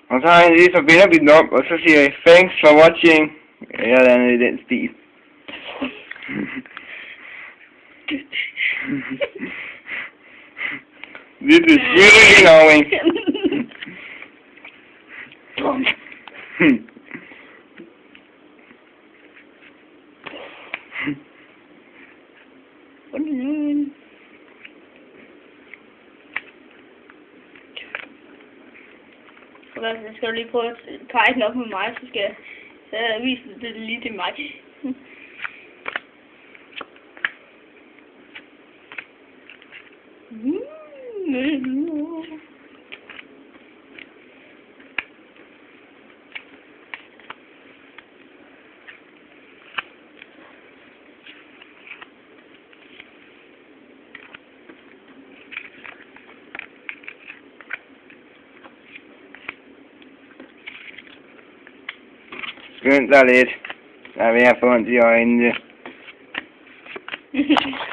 Og så har jeg lige, så vender vi den om, og så siger jeg, thanks for watching. Eller andet i den stil. This is really annoying. Så skal du lige prøve at pege den op med mig, så skal jeg vise det lige til mig. Skynd dig lidt. Jeg er ved at få ondt i øjnene.